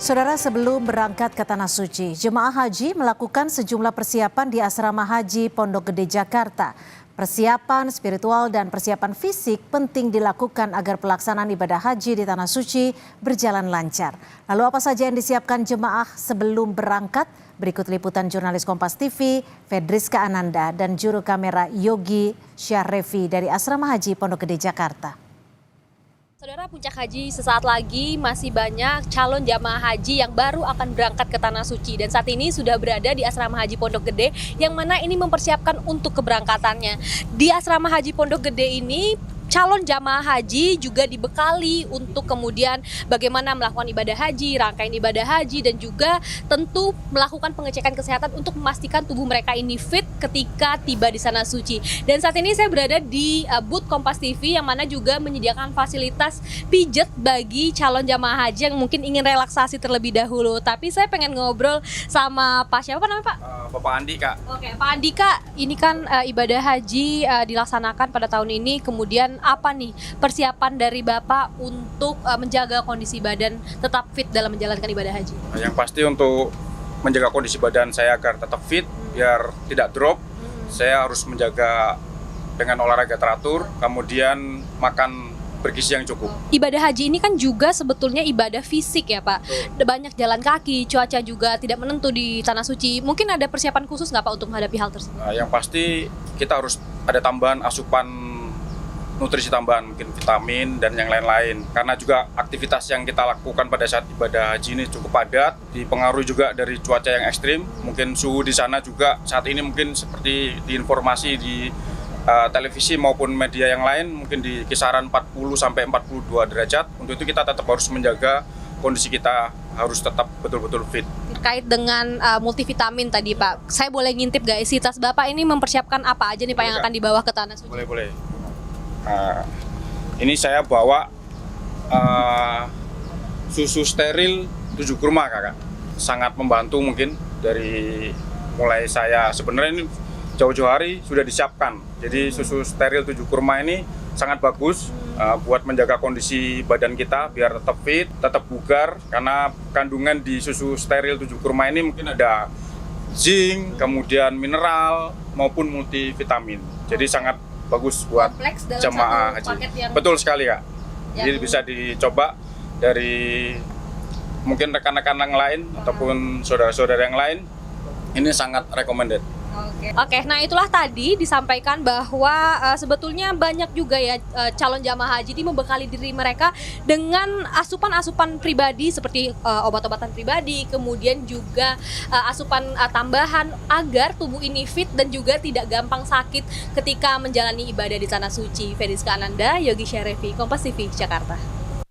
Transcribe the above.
Saudara, sebelum berangkat ke Tanah Suci, jemaah haji melakukan sejumlah persiapan di Asrama Haji Pondok Gede, Jakarta. Persiapan spiritual dan persiapan fisik penting dilakukan agar pelaksanaan ibadah haji di Tanah Suci berjalan lancar. Lalu apa saja yang disiapkan jemaah sebelum berangkat? Berikut liputan jurnalis Kompas TV, Fedriska Ananda dan juru kamera Yogi Syahrevi dari Asrama Haji Pondok Gede, Jakarta. Saudara, puncak haji sesaat lagi, masih banyak calon jamaah haji yang baru akan berangkat ke Tanah Suci. Dan saat ini sudah berada di Asrama Haji Pondok Gede yang mana ini mempersiapkan untuk keberangkatannya. Di Asrama Haji Pondok Gede ini, calon jamaah haji juga dibekali untuk kemudian bagaimana melakukan ibadah haji, rangkaian ibadah haji, dan juga tentu melakukan pengecekan kesehatan untuk memastikan tubuh mereka ini fit ketika tiba di Tanah Suci. Dan saat ini saya berada di booth Kompas TV yang mana juga menyediakan fasilitas pijet bagi calon jamaah haji yang mungkin ingin relaksasi terlebih dahulu. Tapi saya pengen ngobrol sama Pak, siapa namanya Pak? Bapak Andi, Kak. Oke, Pak Andi, Kak, ini kan ibadah haji dilaksanakan pada tahun ini, kemudian apa nih persiapan dari Bapak untuk menjaga kondisi badan tetap fit dalam menjalankan ibadah haji? Yang pasti untuk menjaga kondisi badan saya agar tetap fit, biar tidak drop, saya harus menjaga dengan olahraga teratur, kemudian makan bergizi yang cukup. Ibadah haji ini kan juga sebetulnya ibadah fisik ya Pak. Banyak jalan kaki, cuaca juga tidak menentu di Tanah Suci. Mungkin ada persiapan khusus nggak Pak untuk menghadapi hal tersebut? Yang pasti kita harus ada tambahan asupan nutrisi tambahan, mungkin vitamin dan yang lain-lain. Karena juga aktivitas yang kita lakukan pada saat ibadah haji ini cukup padat, dipengaruhi juga dari cuaca yang ekstrim. Mungkin suhu di sana juga saat ini mungkin seperti diinformasi di televisi maupun media yang lain, mungkin di kisaran 40 sampai 42 derajat. Untuk itu kita tetap harus menjaga kondisi kita harus tetap betul-betul fit. Terkait dengan multivitamin tadi Pak, saya boleh ngintip gak isi tas Bapak ini mempersiapkan apa aja nih Pak yang akan dibawa ke Tanah Suci? Boleh. Ini saya bawa susu steril 7 kurma, Kakak. Sangat membantu mungkin dari mulai saya sebenarnya ini jauh-jauh hari sudah disiapkan. Jadi susu steril 7 kurma ini sangat bagus buat menjaga kondisi badan kita biar tetap fit, tetap bugar, karena kandungan di susu steril 7 kurma ini mungkin ada zinc, kemudian mineral maupun multivitamin. Jadi sangat bagus buat jemaah haji. Betul sekali, Kak. Jadi bisa dicoba dari mungkin rekan-rekan yang lain ataupun saudara-saudara yang lain. Ini sangat recommended. Oke, nah itulah tadi disampaikan bahwa sebetulnya banyak juga ya calon jamaah haji ini membekali diri mereka dengan asupan-asupan pribadi seperti obat-obatan pribadi, kemudian juga asupan tambahan agar tubuh ini fit dan juga tidak gampang sakit ketika menjalani ibadah di Tanah Suci. Fedriska Ananda, Yogi Syahrevi, Kompas TV, Jakarta.